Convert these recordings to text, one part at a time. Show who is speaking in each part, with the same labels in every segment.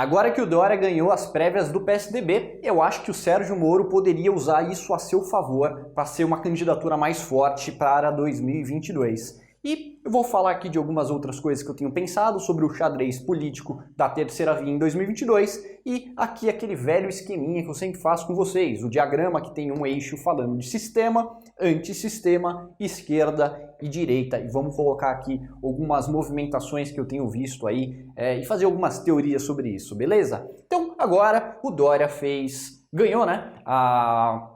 Speaker 1: Agora que o Dória ganhou as prévias do PSDB, eu acho que o Sérgio Moro poderia usar isso a seu favor para ser uma candidatura mais forte para 2022. E eu vou falar aqui de algumas outras coisas que eu tenho pensado sobre o xadrez político da terceira via em 2022 e aqui aquele velho esqueminha que eu sempre faço com vocês, o diagrama que tem um eixo falando de sistema, antissistema, esquerda e direita. E vamos colocar aqui algumas movimentações que eu tenho visto aí e fazer algumas teorias sobre isso, beleza? Então agora o Dória ganhou, né,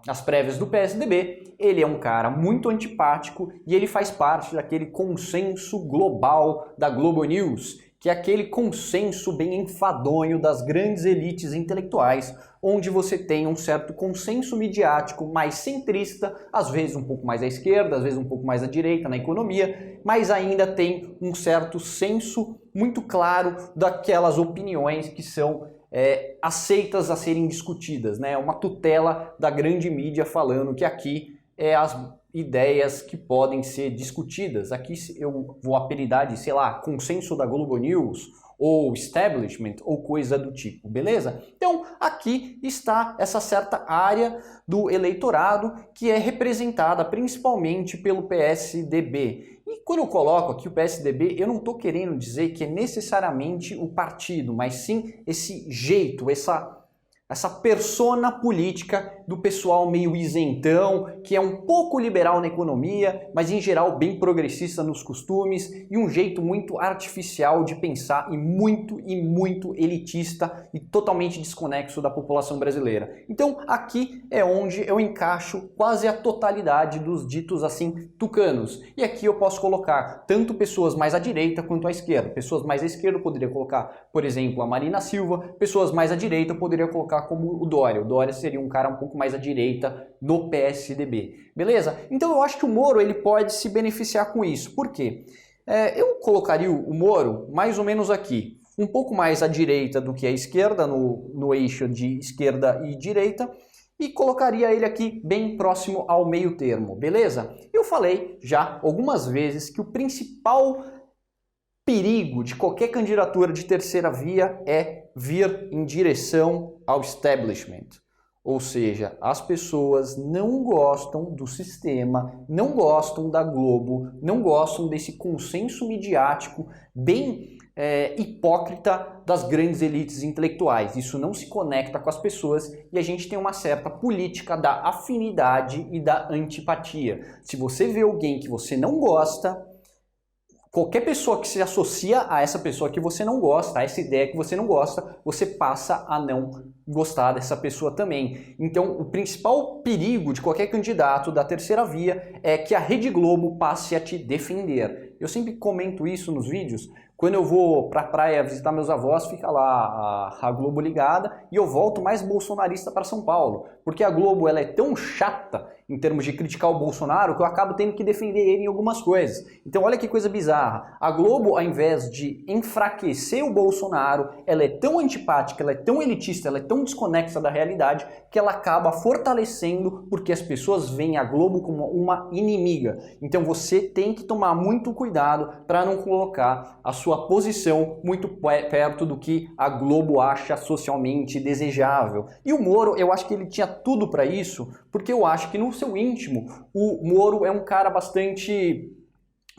Speaker 1: as prévias do PSDB. Ele é um cara muito antipático e ele faz parte daquele consenso global da Globo News, que é aquele consenso bem enfadonho das grandes elites intelectuais, onde você tem um certo consenso midiático mais centrista, às vezes um pouco mais à esquerda, às vezes um pouco mais à direita na economia, mas ainda tem um certo senso muito claro daquelas opiniões que são aceitas a serem discutidas, né? Uma tutela da grande mídia falando que aqui as ideias que podem ser discutidas. Aqui eu vou apelidar de, sei lá, consenso da Globo News, ou establishment, ou coisa do tipo, beleza? Então aqui está essa certa área do eleitorado que é representada principalmente pelo PSDB. E quando eu coloco aqui o PSDB, eu não estou querendo dizer que é necessariamente o partido, mas sim esse jeito, essa persona política do pessoal meio isentão, que é um pouco liberal na economia, mas em geral bem progressista nos costumes e um jeito muito artificial de pensar e muito elitista e totalmente desconexo da população brasileira. Então aqui é onde eu encaixo quase a totalidade dos ditos assim tucanos. E aqui eu posso colocar tanto pessoas mais à direita quanto à esquerda. Pessoas mais à esquerda eu poderia colocar, por exemplo, a Marina Silva, pessoas mais à direita eu poderia colocar como o Dória. O Dória seria um cara um pouco mais à direita no PSDB, beleza? Então eu acho que o Moro ele pode se beneficiar com isso. Por quê? Eu colocaria o Moro mais ou menos aqui, um pouco mais à direita do que à esquerda, no eixo de esquerda e direita, e colocaria ele aqui bem próximo ao meio termo, beleza? Eu falei já algumas vezes que o principal perigo de qualquer candidatura de terceira via é vir em direção ao establishment. Ou seja, as pessoas não gostam do sistema, não gostam da Globo, não gostam desse consenso midiático bem hipócrita das grandes elites intelectuais. Isso não se conecta com as pessoas e a gente tem uma certa política da afinidade e da antipatia. Se você vê alguém que você não gosta, qualquer pessoa que se associa a essa pessoa que você não gosta, a essa ideia que você não gosta, você passa a não gostar dessa pessoa também. Então, o principal perigo de qualquer candidato da terceira via é que a Rede Globo passe a te defender. Eu sempre comento isso nos vídeos. Quando eu vou pra praia visitar meus avós, fica lá a Globo ligada e eu volto mais bolsonarista para São Paulo. Porque a Globo ela é tão chata em termos de criticar o Bolsonaro que eu acabo tendo que defender ele em algumas coisas. Então olha que coisa bizarra. A Globo, ao invés de enfraquecer o Bolsonaro, ela é tão antipática, ela é tão elitista, ela é tão desconexa da realidade que ela acaba fortalecendo porque as pessoas veem a Globo como uma inimiga. Então você tem que tomar muito cuidado para não colocar a sua posição muito perto do que a Globo acha socialmente desejável. E o Moro, eu acho que ele tinha tudo para isso, porque eu acho que no seu íntimo, o Moro é um cara bastante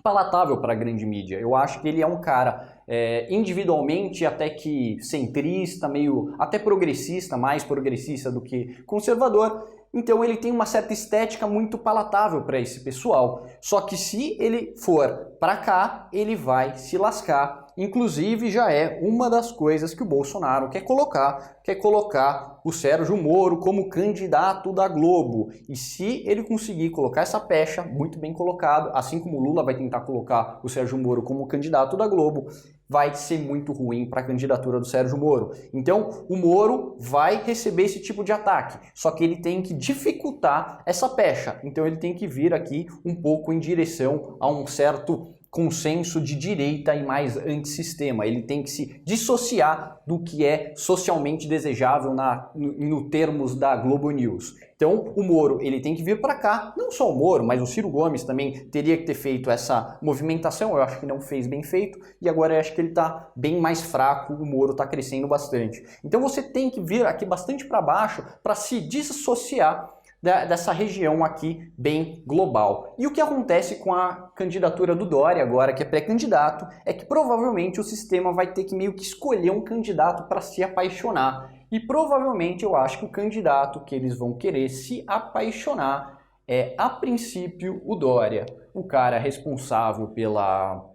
Speaker 1: palatável para a grande mídia. Eu acho que ele é um cara individualmente até que centrista, meio até progressista, mais progressista do que conservador. Então ele tem uma certa estética muito palatável para esse pessoal. Só que se ele for para cá, ele vai se lascar. Inclusive já é uma das coisas que o Bolsonaro quer colocar o Sérgio Moro como candidato da Globo. E se ele conseguir colocar essa pecha, muito bem colocado, assim como o Lula vai tentar colocar o Sérgio Moro como candidato da Globo, vai ser muito ruim para a candidatura do Sérgio Moro. Então o Moro vai receber esse tipo de ataque, só que ele tem que dificultar essa pecha. Então ele tem que vir aqui um pouco em direção a um certo consenso de direita e mais antissistema. Ele tem que se dissociar do que é socialmente desejável no termos da Globo News. Então, o Moro, ele tem que vir para cá, não só o Moro, mas o Ciro Gomes também teria que ter feito essa movimentação, eu acho que não fez bem feito, e agora eu acho que ele está bem mais fraco, o Moro está crescendo bastante. Então você tem que vir aqui bastante para baixo para se dissociar dessa região aqui bem global. E o que acontece com a candidatura do Dória agora, que é pré-candidato, é que provavelmente o sistema vai ter que meio que escolher um candidato para se apaixonar. E provavelmente eu acho que o candidato que eles vão querer se apaixonar é, a princípio, o Dória. O cara responsável pela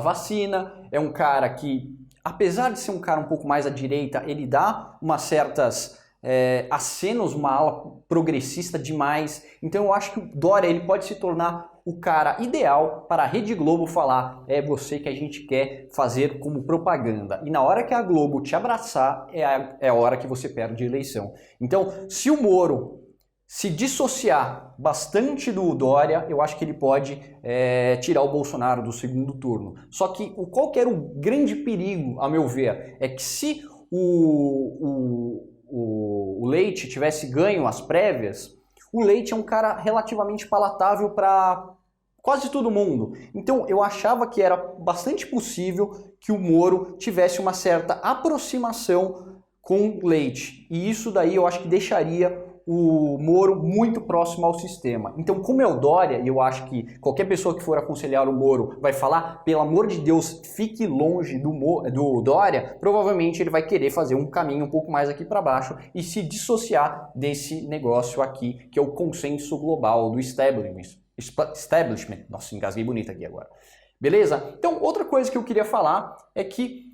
Speaker 1: vacina, é um cara que, apesar de ser um cara um pouco mais à direita, ele dá umas certas acenos, uma ala progressista demais. Então eu acho que o Dória ele pode se tornar o cara ideal para a Rede Globo falar: é você que a gente quer fazer como propaganda. E na hora que a Globo te abraçar, é a hora que você perde a eleição. Então, se o Moro se dissociar bastante do Dória, eu acho que ele pode tirar o Bolsonaro do segundo turno. Só que qual que era o grande perigo, a meu ver, é que se o Leite tivesse ganho as prévias, o Leite é um cara relativamente palatável para quase todo mundo. Então eu achava que era bastante possível que o Moro tivesse uma certa aproximação com o Leite. E isso daí eu acho que deixaria o Moro muito próximo ao sistema. Então, como é o Dória, e eu acho que qualquer pessoa que for aconselhar o Moro vai falar: pelo amor de Deus, fique longe do Dória, provavelmente ele vai querer fazer um caminho um pouco mais aqui para baixo e se dissociar desse negócio aqui, que é o consenso global do establishment. Nossa, engasguei bonito aqui agora. Beleza? Então, outra coisa que eu queria falar é que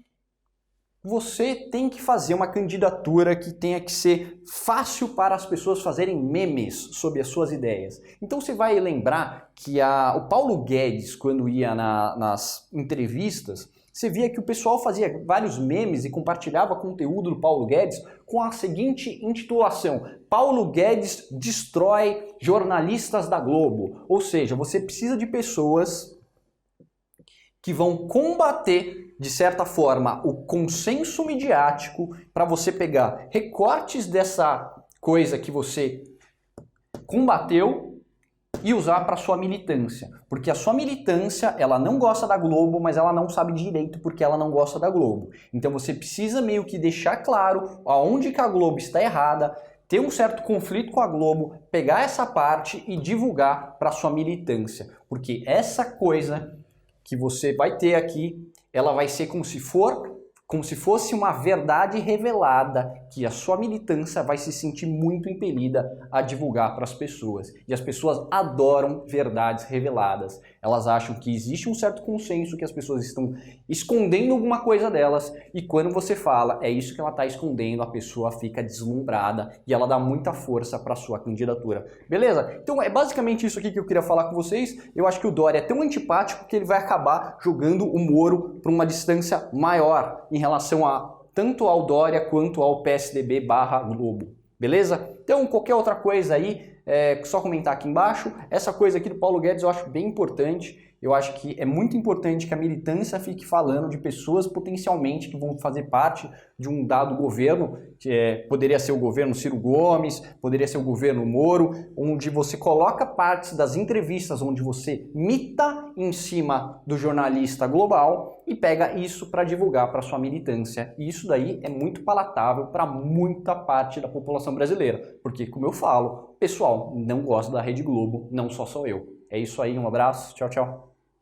Speaker 1: você tem que fazer uma candidatura que tenha que ser fácil para as pessoas fazerem memes sobre as suas ideias. Então você vai lembrar que o Paulo Guedes, quando ia nas entrevistas, você via que o pessoal fazia vários memes e compartilhava conteúdo do Paulo Guedes com a seguinte intitulação: Paulo Guedes destrói jornalistas da Globo. Ou seja, você precisa de pessoas que vão combater, de certa forma, o consenso midiático, para você pegar recortes dessa coisa que você combateu e usar para sua militância. Porque a sua militância, ela não gosta da Globo, mas ela não sabe direito porque ela não gosta da Globo. Então você precisa meio que deixar claro aonde que a Globo está errada, ter um certo conflito com a Globo, pegar essa parte e divulgar para sua militância. Porque essa coisa que você vai ter aqui, ela vai ser como se fosse uma verdade revelada, que a sua militância vai se sentir muito impelida a divulgar para as pessoas. E as pessoas adoram verdades reveladas. Elas acham que existe um certo consenso, que as pessoas estão escondendo alguma coisa delas, e quando você fala, é isso que ela está escondendo, a pessoa fica deslumbrada e ela dá muita força para a sua candidatura. Beleza? Então é basicamente isso aqui que eu queria falar com vocês. Eu acho que o Dória é tão antipático que ele vai acabar jogando o Moro para uma distância maior em relação tanto ao Dória quanto ao PSDB/Globo. Beleza? Então qualquer outra coisa aí, só comentar aqui embaixo. Essa coisa aqui do Paulo Guedes eu acho bem importante. Eu acho que é muito importante que a militância fique falando de pessoas potencialmente que vão fazer parte de um dado governo, que poderia ser o governo Ciro Gomes, poderia ser o governo Moro, onde você coloca partes das entrevistas, onde você mita em cima do jornalista global e pega isso para divulgar para sua militância. E isso daí é muito palatável para muita parte da população brasileira, porque, como eu falo, o pessoal não gosta da Rede Globo, não só sou eu. É isso aí, um abraço, tchau, tchau.